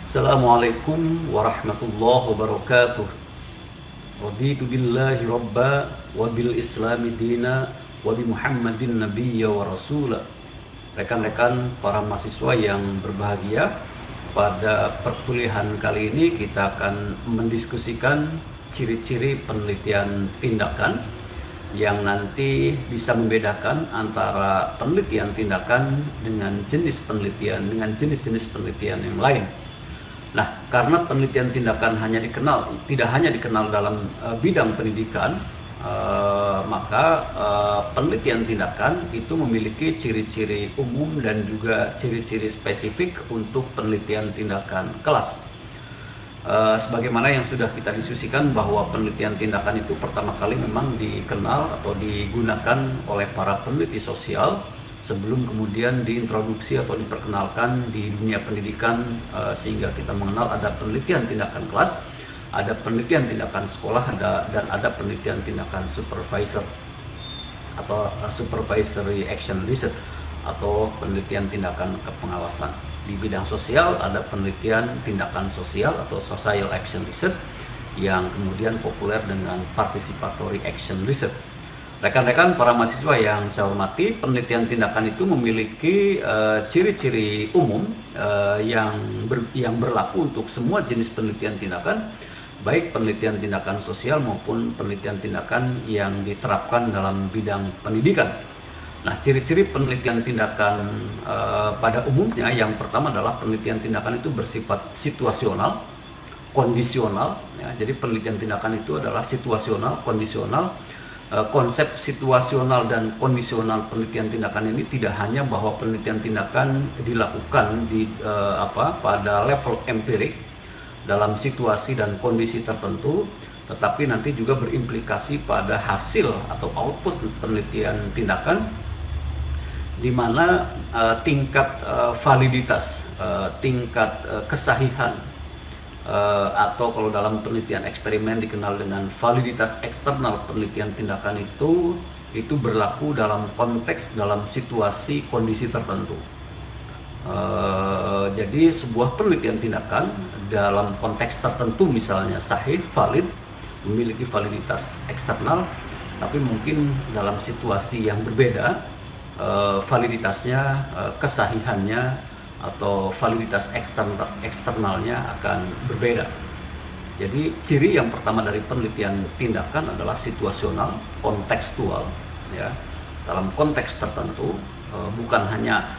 Assalamualaikum warahmatullahi wabarakatuh. Raditu billahi rabba wa bil islami dina wa bi Muhammadin nabiyya wa rasula. Rekan-rekan para mahasiswa yang berbahagia, pada perkuliahan kali ini kita akan mendiskusikan ciri-ciri penelitian tindakan yang nanti bisa membedakan antara penelitian tindakan dengan jenis jenis-jenis penelitian yang lain. Nah, karena penelitian tindakan tidak hanya dikenal dalam bidang pendidikan, maka penelitian tindakan itu memiliki ciri-ciri umum dan juga ciri-ciri spesifik untuk penelitian tindakan kelas. Sebagaimana yang sudah kita diskusikan bahwa penelitian tindakan itu pertama kali memang dikenal atau digunakan oleh para peneliti sosial sebelum kemudian diintroduksi atau diperkenalkan di dunia pendidikan, sehingga kita mengenal ada penelitian tindakan kelas, ada penelitian tindakan sekolah, dan ada penelitian tindakan supervisor atau supervisory action research atau penelitian tindakan kepengawasan. Di bidang sosial ada penelitian tindakan sosial atau social action research yang kemudian populer dengan participatory action research. Rekan-rekan para mahasiswa yang saya hormati, penelitian tindakan itu memiliki ciri-ciri umum yang berlaku untuk semua jenis penelitian tindakan, baik penelitian tindakan sosial maupun penelitian tindakan yang diterapkan dalam bidang pendidikan. Nah, ciri-ciri penelitian tindakan pada umumnya yang pertama adalah penelitian tindakan itu bersifat situasional, kondisional. Ya, jadi penelitian tindakan itu adalah situasional, kondisional. Konsep situasional dan kondisional penelitian tindakan ini tidak hanya bahwa penelitian tindakan dilakukan pada level empirik dalam situasi dan kondisi tertentu, tetapi nanti juga berimplikasi pada hasil atau output penelitian tindakan, di mana tingkat validitas, tingkat kesahihan, atau kalau dalam penelitian eksperimen dikenal dengan validitas eksternal penelitian tindakan itu berlaku dalam situasi kondisi tertentu. Jadi sebuah penelitian tindakan dalam konteks tertentu, misalnya sahih, valid, memiliki validitas eksternal, tapi mungkin dalam situasi yang berbeda, validitasnya, kesahihannya atau validitas eksternalnya akan berbeda. Jadi ciri yang pertama dari penelitian tindakan adalah situasional, kontekstual, ya. Dalam konteks tertentu, bukan hanya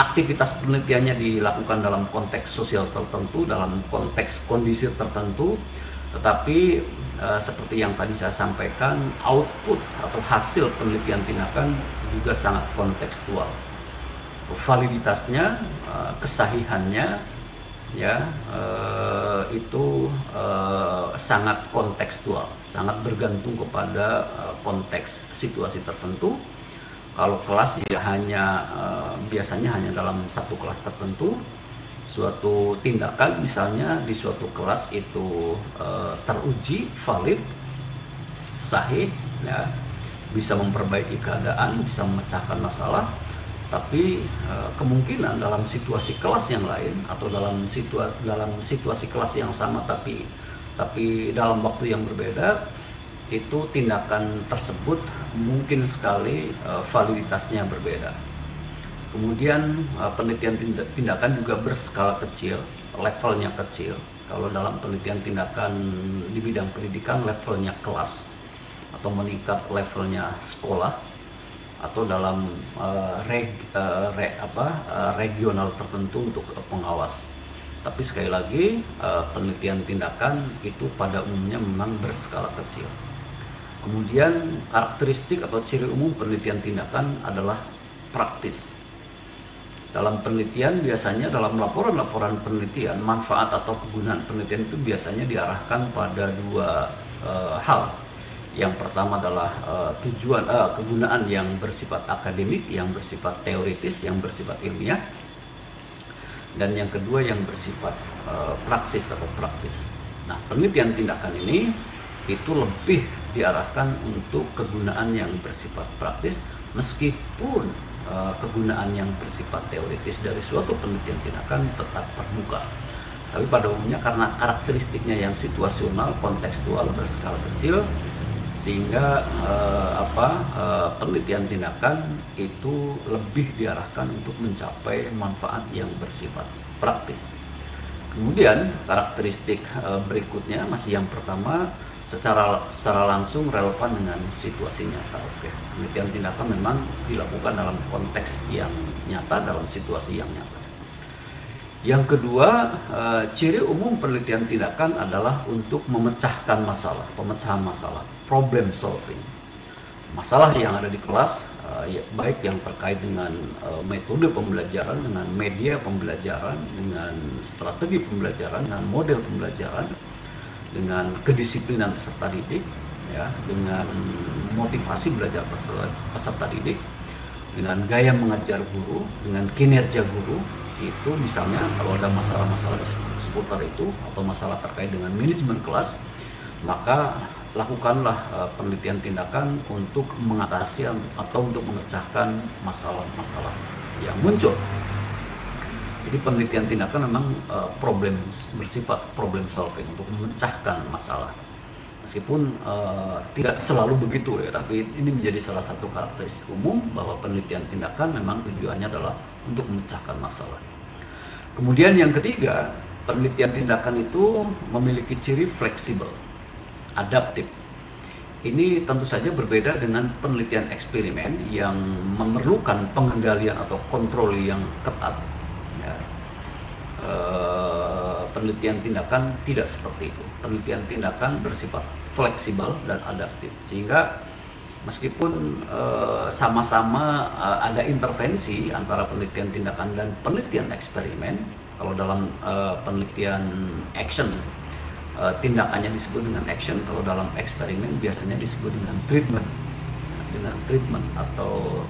aktivitas penelitiannya dilakukan dalam konteks sosial tertentu, dalam konteks kondisi tertentu, tetapi seperti yang tadi saya sampaikan, output atau hasil penelitian tindakan juga sangat kontekstual. Validitasnya, kesahihannya, ya, itu sangat kontekstual, sangat bergantung kepada konteks situasi tertentu. Kalau kelas ya biasanya hanya dalam satu kelas tertentu. Suatu tindakan misalnya di suatu kelas itu teruji, valid, sahih, ya, bisa memperbaiki keadaan, bisa memecahkan masalah. Tapi kemungkinan dalam situasi kelas yang lain atau dalam situasi kelas yang sama tapi dalam waktu yang berbeda, itu tindakan tersebut mungkin sekali validitasnya berbeda. Kemudian penelitian tindakan juga berskala kecil, levelnya kecil. Kalau dalam penelitian tindakan di bidang pendidikan levelnya kelas atau meningkat levelnya sekolah, atau dalam regional tertentu untuk pengawas. Tapi sekali lagi, penelitian tindakan itu pada umumnya memang berskala kecil. Kemudian karakteristik atau ciri umum penelitian tindakan adalah praktis. Dalam penelitian biasanya dalam laporan-laporan penelitian, manfaat atau kegunaan penelitian itu biasanya diarahkan pada dua hal. Yang pertama adalah kegunaan yang bersifat akademik, yang bersifat teoritis, yang bersifat ilmiah. Dan yang kedua yang bersifat praksis atau praktis. Nah, penelitian tindakan ini itu lebih diarahkan untuk kegunaan yang bersifat praktis, meskipun kegunaan yang bersifat teoritis dari suatu penelitian tindakan tetap terbuka. Tapi pada umumnya karena karakteristiknya yang situasional, kontekstual, berskala kecil, sehingga penelitian tindakan itu lebih diarahkan untuk mencapai manfaat yang bersifat praktis. Kemudian karakteristik berikutnya masih yang pertama, secara langsung relevan dengan situasi nyata. Oke, penelitian tindakan memang dilakukan dalam konteks yang nyata, dalam situasi yang nyata. Yang kedua, ciri umum penelitian tindakan adalah untuk memecahkan masalah, pemecahan masalah, problem solving. Masalah yang ada di kelas, baik yang terkait dengan metode pembelajaran, dengan media pembelajaran, dengan strategi pembelajaran, dengan model pembelajaran, dengan kedisiplinan peserta didik, ya, dengan motivasi belajar peserta didik, dengan gaya mengajar guru, dengan kinerja guru. Itu misalnya kalau ada masalah-masalah seputar itu atau masalah terkait dengan manajemen kelas, maka lakukanlah penelitian tindakan untuk mengatasi atau untuk memecahkan masalah-masalah yang muncul. Jadi penelitian tindakan memang bersifat problem solving, untuk memecahkan masalah. Meskipun tidak selalu begitu ya, tapi ini menjadi salah satu karakteristik umum bahwa penelitian tindakan memang tujuannya adalah untuk memecahkan masalah. Kemudian yang ketiga, penelitian tindakan itu memiliki ciri fleksibel, adaptif. Ini tentu saja berbeda dengan penelitian eksperimen yang memerlukan pengendalian atau kontrol yang ketat. Ya. Penelitian tindakan tidak seperti itu. Penelitian tindakan bersifat fleksibel dan adaptif, sehingga meskipun sama-sama ada intervensi antara penelitian tindakan dan penelitian eksperimen. Kalau dalam penelitian action, tindakannya disebut dengan action. Kalau dalam eksperimen biasanya disebut dengan treatment atau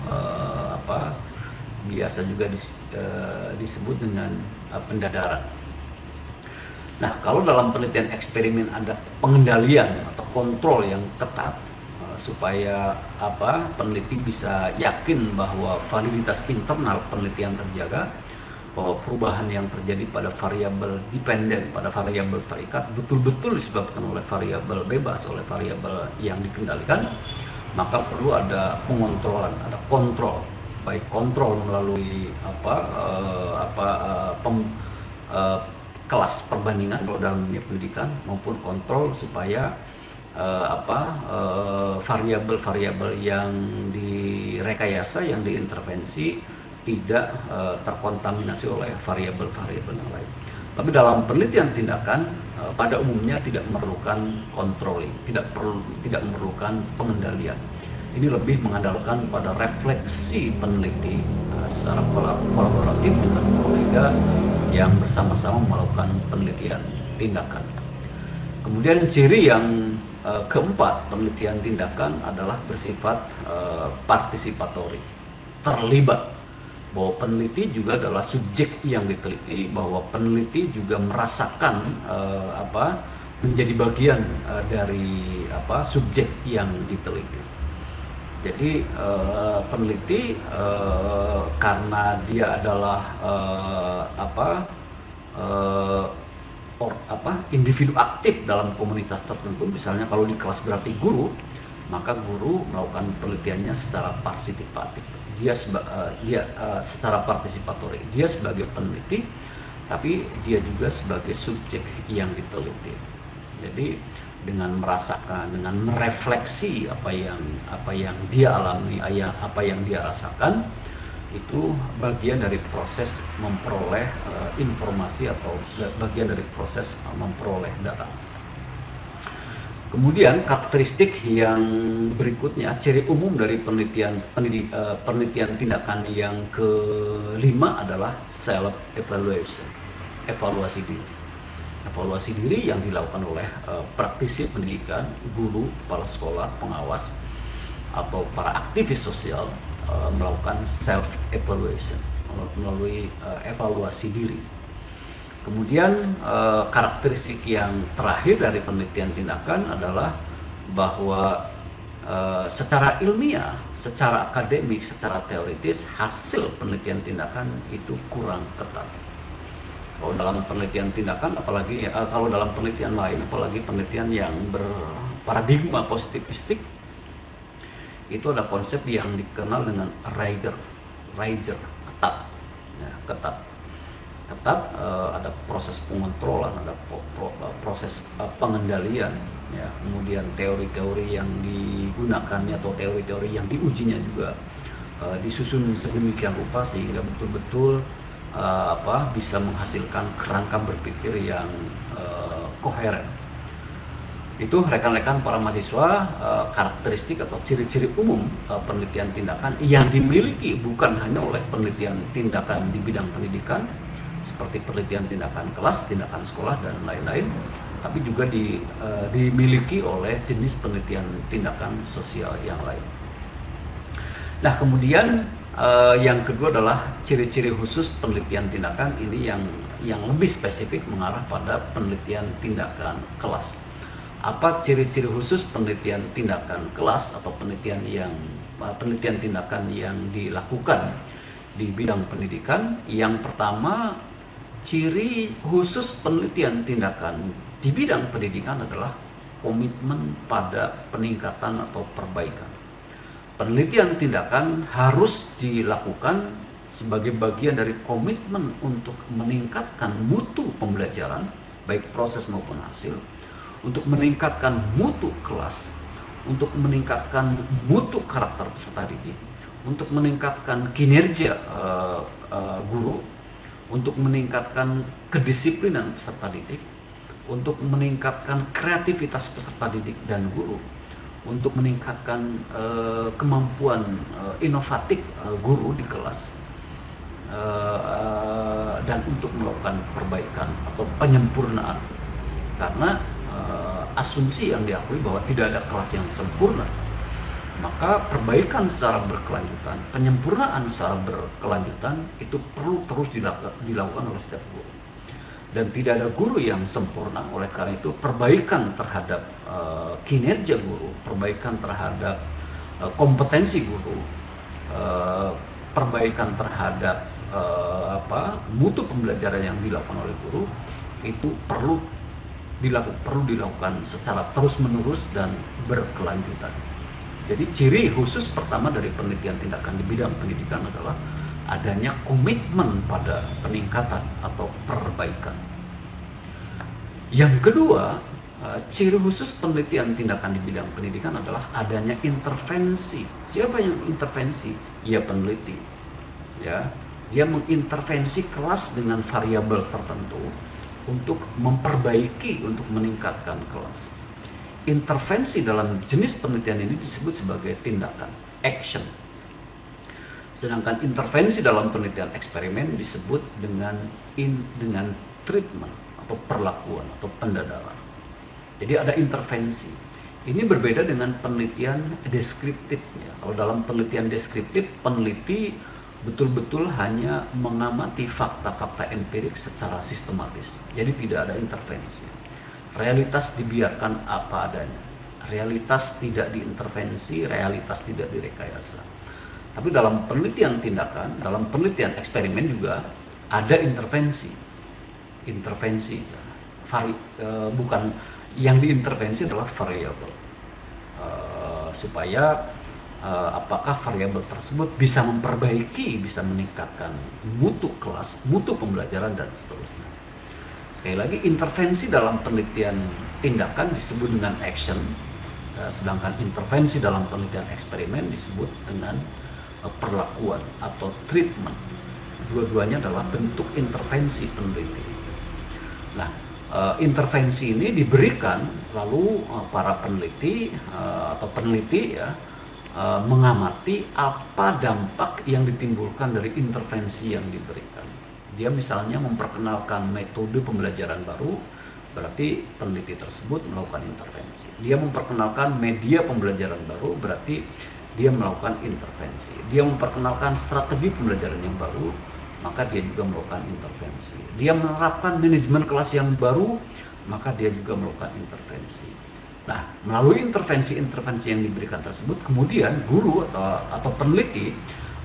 biasa juga disebut dengan pendadaran. Nah, kalau dalam penelitian eksperimen ada pengendalian atau kontrol yang ketat, supaya peneliti bisa yakin bahwa validitas internal penelitian terjaga, bahwa perubahan yang terjadi pada variabel dependen, pada variabel terikat betul-betul disebabkan oleh variabel bebas, oleh variabel yang dikendalikan, maka perlu ada pengontrolan, ada kontrol, baik kontrol melalui kelas perbandingan kalau dalam dunia pendidikan, maupun kontrol supaya variabel-variabel yang direkayasa, yang diintervensi tidak terkontaminasi oleh variabel-variabel yang lain. Tapi dalam penelitian tindakan pada umumnya tidak memerlukan controlling, tidak memerlukan pengendalian. Ini lebih mengandalkan pada refleksi peneliti secara kolaboratif dengan kolega yang bersama-sama melakukan penelitian tindakan. Kemudian ciri yang keempat penelitian tindakan adalah bersifat partisipatori, terlibat, bahwa peneliti juga adalah subjek yang diteliti, bahwa peneliti juga merasakan menjadi bagian dari subjek yang diteliti. Jadi peneliti karena dia adalah individu aktif dalam komunitas tertentu, misalnya kalau di kelas berarti guru, maka guru melakukan penelitiannya secara partisipatif. Dia secara partisipatori, dia sebagai peneliti, tapi dia juga sebagai subjek yang diteliti. Jadi dengan merasakan, dengan merefleksi apa yang dia alami, apa yang dia rasakan, itu bagian dari proses memperoleh informasi atau bagian dari proses memperoleh data. Kemudian karakteristik yang berikutnya, ciri umum dari penelitian tindakan yang kelima adalah self evaluation, evaluasi diri. Evaluasi diri yang dilakukan oleh praktisi pendidikan, guru, kepala sekolah, pengawas, atau para aktivis sosial melakukan self evaluation melalui evaluasi diri. Kemudian karakteristik yang terakhir dari penelitian tindakan adalah bahwa secara ilmiah, secara akademik, secara teoritis, hasil penelitian tindakan itu kurang ketat. Kalau dalam penelitian tindakan, apalagi kalau dalam penelitian lain, apalagi penelitian yang berparadigma positivistik, itu ada konsep yang dikenal dengan Riger, ketat, ya, ketat. Ada proses pengontrolan, ada proses pengendalian, ya, kemudian teori-teori yang digunakannya atau teori-teori yang diujinya juga disusun sedemikian rupa sehingga betul-betul bisa menghasilkan kerangka berpikir yang koheren. Itu rekan-rekan para mahasiswa, karakteristik atau ciri-ciri umum penelitian tindakan yang dimiliki bukan hanya oleh penelitian tindakan di bidang pendidikan seperti penelitian tindakan kelas, tindakan sekolah, dan lain-lain, tapi juga dimiliki oleh jenis penelitian tindakan sosial yang lain. Nah, kemudian yang kedua adalah ciri-ciri khusus penelitian tindakan ini yang lebih spesifik mengarah pada penelitian tindakan kelas. Apa ciri-ciri khusus penelitian tindakan kelas atau penelitian tindakan yang dilakukan di bidang pendidikan? Yang pertama, ciri khusus penelitian tindakan di bidang pendidikan adalah komitmen pada peningkatan atau perbaikan. Penelitian tindakan harus dilakukan sebagai bagian dari komitmen untuk meningkatkan mutu pembelajaran, baik proses maupun hasil, untuk meningkatkan mutu kelas, untuk meningkatkan mutu karakter peserta didik, untuk meningkatkan kinerja guru, untuk meningkatkan kedisiplinan peserta didik, untuk meningkatkan kreativitas peserta didik dan guru, untuk meningkatkan kemampuan inovatif guru di kelas, dan untuk melakukan perbaikan atau penyempurnaan. Karena asumsi yang diakui bahwa tidak ada kelas yang sempurna, maka perbaikan secara berkelanjutan, penyempurnaan secara berkelanjutan itu perlu terus dilakukan oleh setiap guru. Dan tidak ada guru yang sempurna, oleh karena itu perbaikan terhadap kinerja guru, perbaikan terhadap kompetensi guru, perbaikan terhadap mutu pembelajaran yang dilakukan oleh guru itu perlu dilakukan secara terus-menerus dan berkelanjutan. Jadi ciri khusus pertama dari penelitian tindakan di bidang pendidikan adalah adanya komitmen pada peningkatan atau perbaikan. Yang kedua, ciri khusus penelitian tindakan di bidang pendidikan adalah adanya intervensi. Siapa yang intervensi? Ya, peneliti. Ya, dia mengintervensi kelas dengan variabel tertentu untuk memperbaiki, untuk meningkatkan kelas. Intervensi dalam jenis penelitian ini disebut sebagai tindakan, action. Sedangkan intervensi dalam penelitian eksperimen disebut dengan treatment atau perlakuan atau pendadaran. Jadi ada intervensi. Ini berbeda dengan penelitian deskriptif. Kalau dalam penelitian deskriptif, peneliti betul-betul hanya mengamati fakta-fakta empirik secara sistematis. Jadi tidak ada intervensi. Realitas dibiarkan apa adanya. Realitas tidak diintervensi, realitas tidak direkayasa. Tapi dalam penelitian tindakan, dalam penelitian eksperimen juga ada intervensi. Bukan yang diintervensi adalah variabel. Supaya apakah variabel tersebut bisa memperbaiki, bisa meningkatkan mutu kelas, mutu pembelajaran, dan seterusnya. Sekali lagi, intervensi dalam penelitian tindakan disebut dengan action, sedangkan intervensi dalam penelitian eksperimen disebut dengan perlakuan atau treatment. Dua-duanya adalah bentuk intervensi peneliti. Nah, intervensi ini diberikan lalu para peneliti atau peneliti mengamati apa dampak yang ditimbulkan dari intervensi yang diberikan. Dia misalnya memperkenalkan metode pembelajaran baru, berarti peneliti tersebut melakukan intervensi. Dia memperkenalkan media pembelajaran baru, berarti dia melakukan intervensi. Dia memperkenalkan strategi pembelajaran yang baru, maka dia juga melakukan intervensi. Dia menerapkan manajemen kelas yang baru, maka dia juga melakukan intervensi. Nah, melalui intervensi-intervensi yang diberikan tersebut, kemudian guru atau peneliti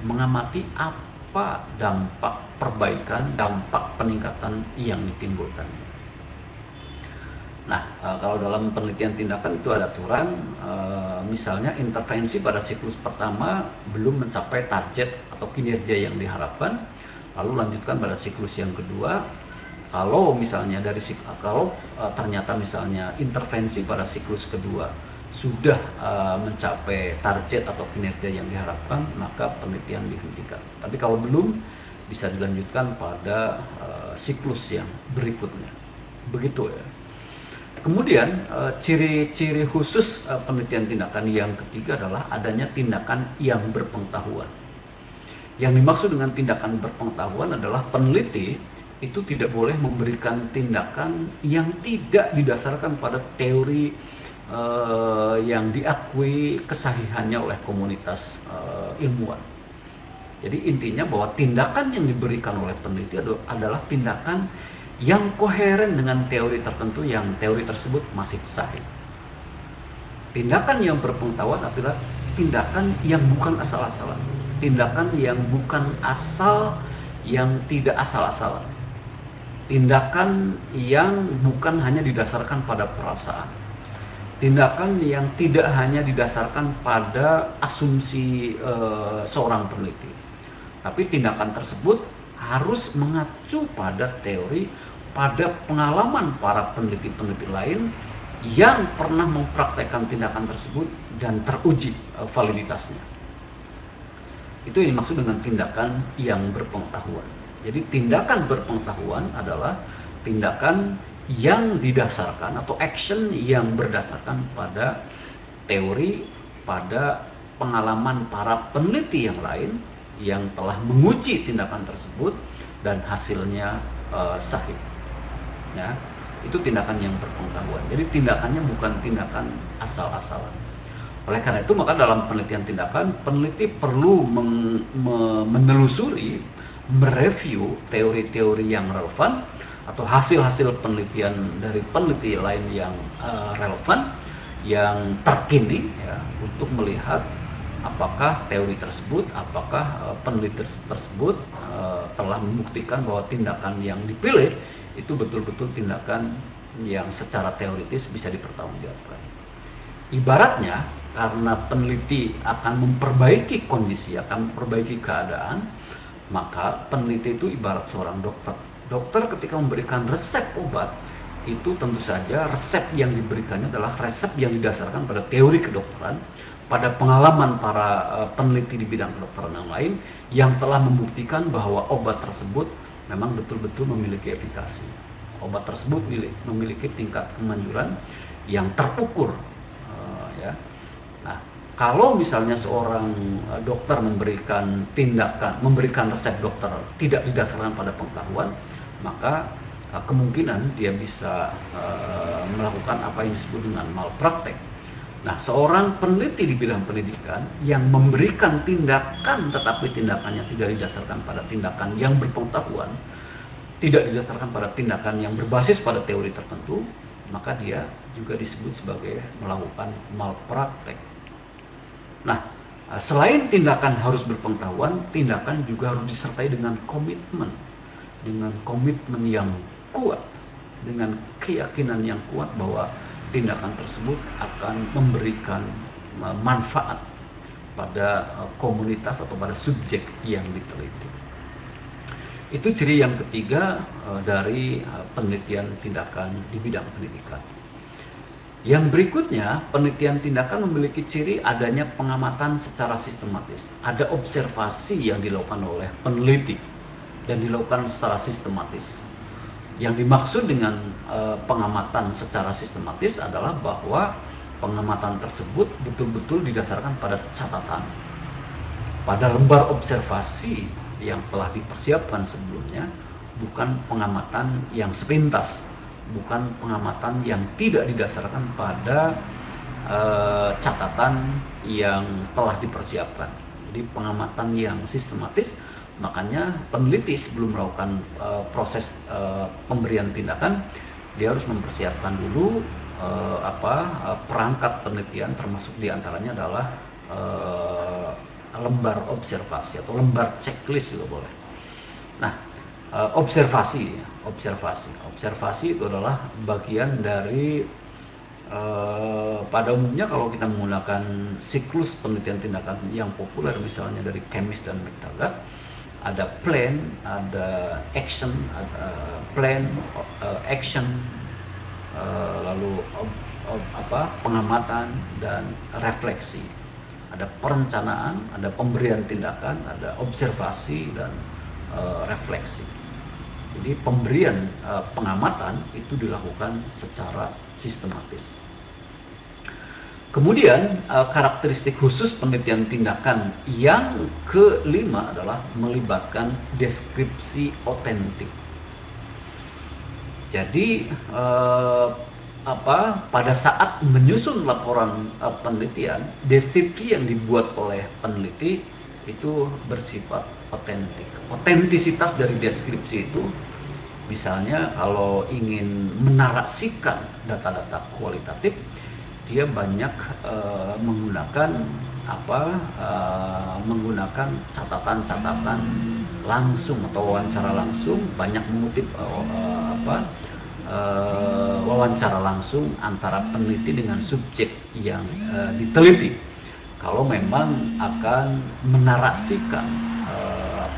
mengamati apa dampak perbaikan, dampak peningkatan yang ditimbulkan. Nah, kalau dalam penelitian tindakan itu ada aturan, misalnya intervensi pada siklus pertama belum mencapai target atau kinerja yang diharapkan, lalu lanjutkan pada siklus yang kedua. Kalau misalnya ternyata misalnya intervensi pada siklus kedua sudah mencapai target atau kinerja yang diharapkan, maka penelitian dihentikan. Tapi kalau belum, bisa dilanjutkan pada siklus yang berikutnya. Begitu ya. Kemudian ciri-ciri khusus penelitian tindakan yang ketiga adalah adanya tindakan yang berpengetahuan. Yang dimaksud dengan tindakan berpengetahuan adalah peneliti itu tidak boleh memberikan tindakan yang tidak didasarkan pada teori yang diakui kesahihannya oleh komunitas ilmuwan. Jadi intinya bahwa tindakan yang diberikan oleh peneliti adalah tindakan yang koheren dengan teori tertentu yang teori tersebut masih sahih. Tindakan yang berpengetahuan adalah tindakan yang bukan asal-asalan. Tindakan yang bukan asal, yang tidak asal-asalan. Tindakan yang bukan hanya didasarkan pada perasaan. Tindakan yang tidak hanya didasarkan pada asumsi seorang peneliti. Tapi tindakan tersebut harus mengacu pada teori, pada pengalaman para peneliti-peneliti lain yang pernah mempraktekkan tindakan tersebut dan teruji validitasnya. Itu yang dimaksud dengan tindakan yang berpengetahuan. Jadi tindakan berpengetahuan adalah tindakan yang didasarkan atau action yang berdasarkan pada teori, pada pengalaman para peneliti yang lain yang telah menguji tindakan tersebut dan hasilnya sahih. Ya, itu tindakan yang berpengetahuan. Jadi tindakannya bukan tindakan asal-asalan. Oleh karena itu maka dalam penelitian tindakan, peneliti perlu menelusuri, mereview teori-teori yang relevan atau hasil-hasil penelitian dari peneliti lain yang relevan, yang terkini ya, untuk melihat apakah teori tersebut, apakah peneliti tersebut telah membuktikan bahwa tindakan yang dipilih itu betul-betul tindakan yang secara teoritis bisa dipertanggungjawabkan. Ibaratnya karena peneliti akan memperbaiki kondisi, akan memperbaiki keadaan, maka peneliti itu ibarat seorang dokter. Dokter ketika memberikan resep obat, itu tentu saja resep yang diberikannya adalah resep yang didasarkan pada teori kedokteran, pada pengalaman para peneliti di bidang kedokteran yang lain yang telah membuktikan bahwa obat tersebut memang betul-betul memiliki efikasi. Obat tersebut memiliki tingkat kemanjuran yang terukur. Ya. Nah, kalau misalnya seorang dokter memberikan resep dokter tidak didasarkan pada pengetahuan, maka kemungkinan dia bisa melakukan apa yang disebut dengan malpraktek. Nah, seorang peneliti di bidang pendidikan yang memberikan tindakan tetapi tindakannya tidak didasarkan pada tindakan yang berpengetahuan, tidak didasarkan pada tindakan yang berbasis pada teori tertentu, maka dia juga disebut sebagai melakukan malpraktek. Nah, selain tindakan harus berpengetahuan, tindakan juga harus disertai dengan komitmen yang kuat, dengan keyakinan yang kuat bahwa tindakan tersebut akan memberikan manfaat pada komunitas atau pada subjek yang diteliti. Itu ciri yang ketiga dari penelitian tindakan di bidang pendidikan. Yang berikutnya, penelitian tindakan memiliki ciri adanya pengamatan secara sistematis. Ada observasi yang dilakukan oleh peneliti dan dilakukan secara sistematis. Yang dimaksud dengan pengamatan secara sistematis adalah bahwa pengamatan tersebut betul-betul didasarkan pada catatan, pada lembar observasi yang telah dipersiapkan sebelumnya, bukan pengamatan yang sepintas, bukan pengamatan yang tidak didasarkan pada catatan yang telah dipersiapkan. Jadi pengamatan yang sistematis. Makanya peneliti sebelum melakukan proses pemberian tindakan, dia harus mempersiapkan dulu perangkat penelitian, termasuk diantaranya adalah lembar observasi atau lembar checklist juga boleh. Nah, observasi itu adalah bagian dari pada umumnya kalau kita menggunakan siklus penelitian tindakan yang populer, misalnya dari Chemis dan McTaggart, ada plan, ada action, action, lalu pengamatan dan refleksi. Ada perencanaan, ada pemberian tindakan, ada observasi dan refleksi. Jadi pemberian pengamatan itu dilakukan secara sistematis. Kemudian karakteristik khusus penelitian tindakan yang kelima adalah melibatkan deskripsi otentik. Jadi pada saat menyusun laporan penelitian, deskripsi yang dibuat oleh peneliti itu bersifat otentik. Otentisitas dari deskripsi itu, misalnya kalau ingin menarasikan data-data kualitatif, dia banyak menggunakan catatan-catatan langsung atau wawancara langsung, banyak mengutip wawancara langsung antara peneliti dengan subjek yang diteliti. Kalau memang akan menarasikan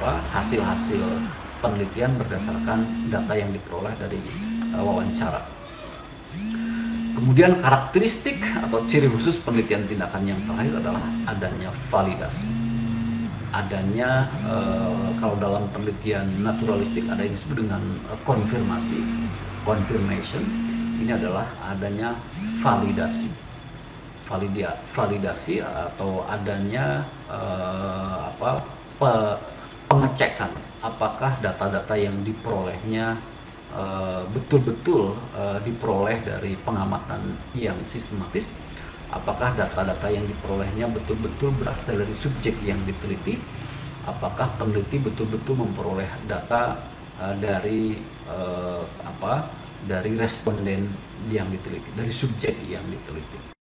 hasil-hasil penelitian berdasarkan data yang diperoleh dari wawancara. Kemudian karakteristik atau ciri khusus penelitian tindakan yang terakhir adalah adanya validasi. Adanya kalau dalam penelitian naturalistik ada yang disebut dengan konfirmasi, confirmation. Ini adalah adanya validasi. Validasi atau adanya pengecekan apakah data-data yang diperolehnya betul-betul diperoleh dari pengamatan yang sistematis, apakah data-data yang diperolehnya betul-betul berasal dari subjek yang diteliti, apakah peneliti betul-betul memperoleh data dari responden yang diteliti, dari subjek yang diteliti.